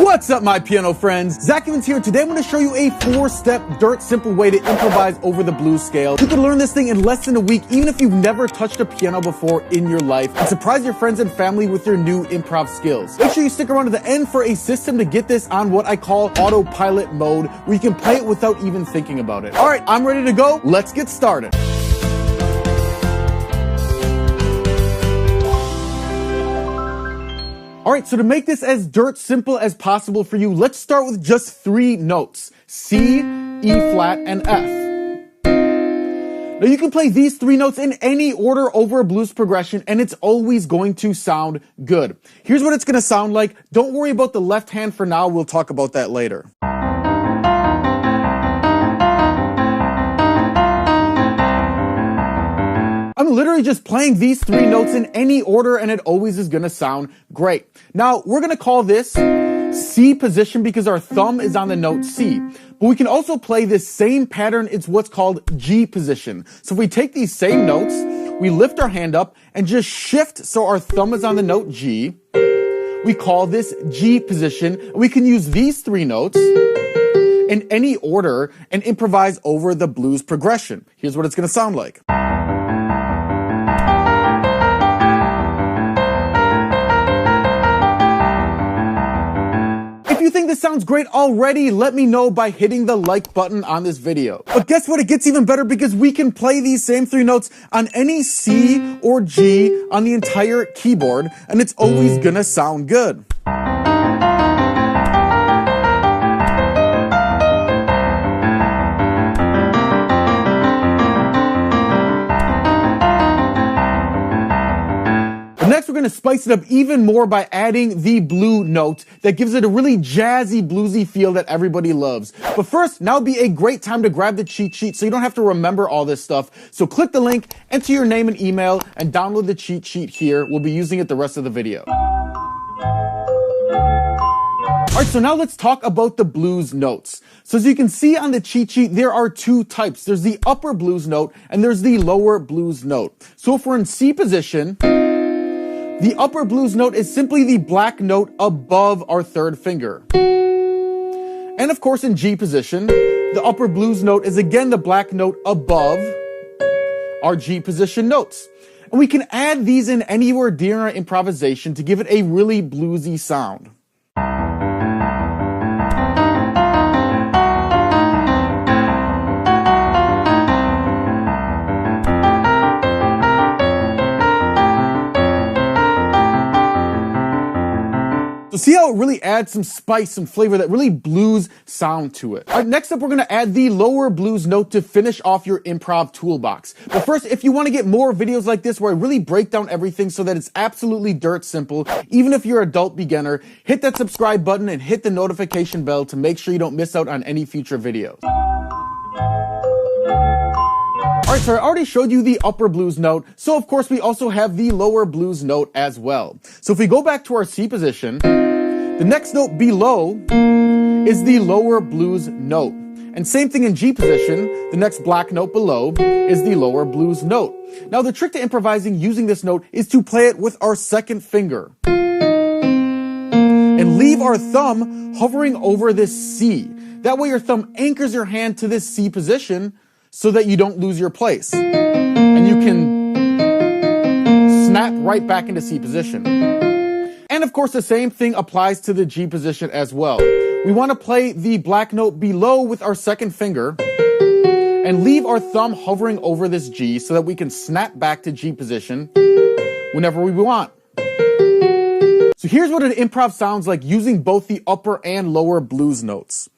What's up, my piano friends? Zach Evans here. Today I'm going to show you a 4-step dirt simple way to improvise over the blues scale. You can learn this thing in less than a week, even if you've never touched a piano before in your life, and surprise your friends and family with your new improv skills. Make sure you stick around to the end for a system to get this on what I call autopilot mode, where you can play it without even thinking about it. All right, I'm ready to go. Let's get started. All right, so to make this as dirt simple as possible for you, let's start with just 3 notes: C, E flat, and F. Now you can play these 3 notes in any order over a blues progression, and it's always going to sound good. Here's what it's going to sound like. Don't worry about the left hand for now. We'll talk about that later. I'm literally just playing these 3 notes in any order, and it always is going to sound great. Now, we're going to call this C position because our thumb is on the note C. But we can also play this same pattern. It's what's called G position. So if we take these same notes, we lift our hand up and just shift so our thumb is on the note G. We call this G position. We can use these 3 notes in any order and improvise over the blues progression. Here's what it's going to sound like. If you think this sounds great already, let me know by hitting the like button on this video. But guess what? It gets even better because we can play these same 3 notes on any C or G on the entire keyboard, and it's always gonna sound good. Next, we're going to spice it up even more by adding the blue note that gives it a really jazzy, bluesy feel that everybody loves. But first, now would be a great time to grab the cheat sheet so you don't have to remember all this stuff. So click the link, enter your name and email, and download the cheat sheet here. We'll be using it the rest of the video. Alright, so now let's talk about the blues notes. So as you can see on the cheat sheet, there are 2 types. There's the upper blues note and there's the lower blues note. So if we're in C position, the upper blues note is simply the black note above our 3rd finger. And of course in G position, the upper blues note is again the black note above our G position notes. And we can add these in anywhere during our improvisation to give it a really bluesy sound. So see how it really adds some spice, some flavor, that really blues sound to it. All right, next up, we're going to add the lower blues note to finish off your improv toolbox. But first, if you want to get more videos like this where I really break down everything so that it's absolutely dirt simple, even if you're an adult beginner, hit that subscribe button and hit the notification bell to make sure you don't miss out on any future videos. Alright, so I already showed you the upper blues note, so of course we also have the lower blues note as well. So if we go back to our C position, the next note below is the lower blues note. And same thing in G position, the next black note below is the lower blues note. Now the trick to improvising using this note is to play it with our 2nd finger. And leave our thumb hovering over this C. That way your thumb anchors your hand to this C position so that you don't lose your place. And you can snap right back into C position. And of course, the same thing applies to the G position as well. We want to play the black note below with our 2nd finger and leave our thumb hovering over this G so that we can snap back to G position whenever we want. So here's what an improv sounds like using both the upper and lower blues notes.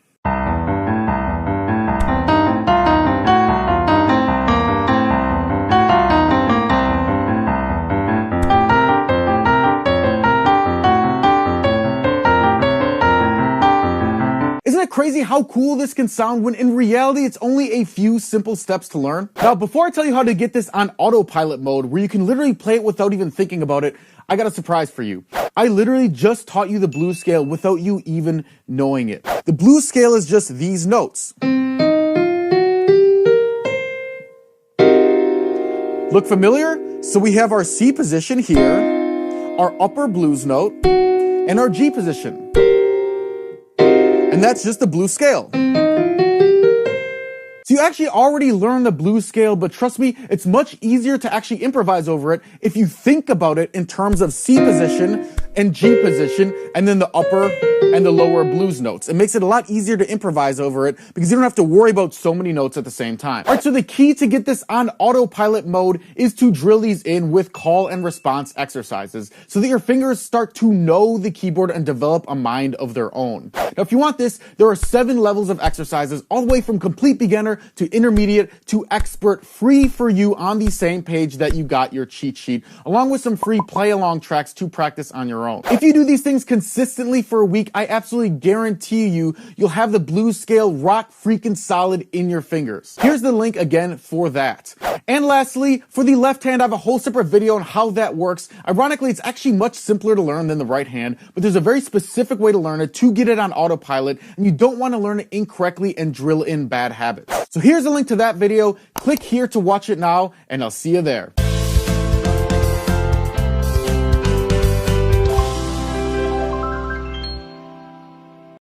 Isn't it crazy how cool this can sound when in reality it's only a few simple steps to learn? Now, before I tell you how to get this on autopilot mode, where you can literally play it without even thinking about it, I got a surprise for you. I literally just taught you the blues scale without you even knowing it. The blues scale is just these notes. Look familiar? So we have our C position here, our upper blues note, and our G position. And that's just the blues scale. So you actually already learned the blues scale, but trust me, it's much easier to actually improvise over it if you think about it in terms of C position and G position, and then the upper and the lower blues notes. It makes it a lot easier to improvise over it because you don't have to worry about so many notes at the same time. All right, so the key to get this on autopilot mode is to drill these in with call and response exercises so that your fingers start to know the keyboard and develop a mind of their own. Now, if you want this, there are 7 levels of exercises, all the way from complete beginner to intermediate to expert, free for you on the same page that you got your cheat sheet, along with some free play along tracks to practice on your own. If you do these things consistently for a week, I absolutely guarantee you'll have the blues scale rock freaking solid in your fingers. Here's the link again for that. And lastly, for the left hand, I have a whole separate video on how that works. Ironically, it's actually much simpler to learn than the right hand, but there's a very specific way to learn it to get it on autopilot, and you don't want to learn it incorrectly and drill in bad habits. So here's a link to that video. Click here to watch it now, and I'll see you there.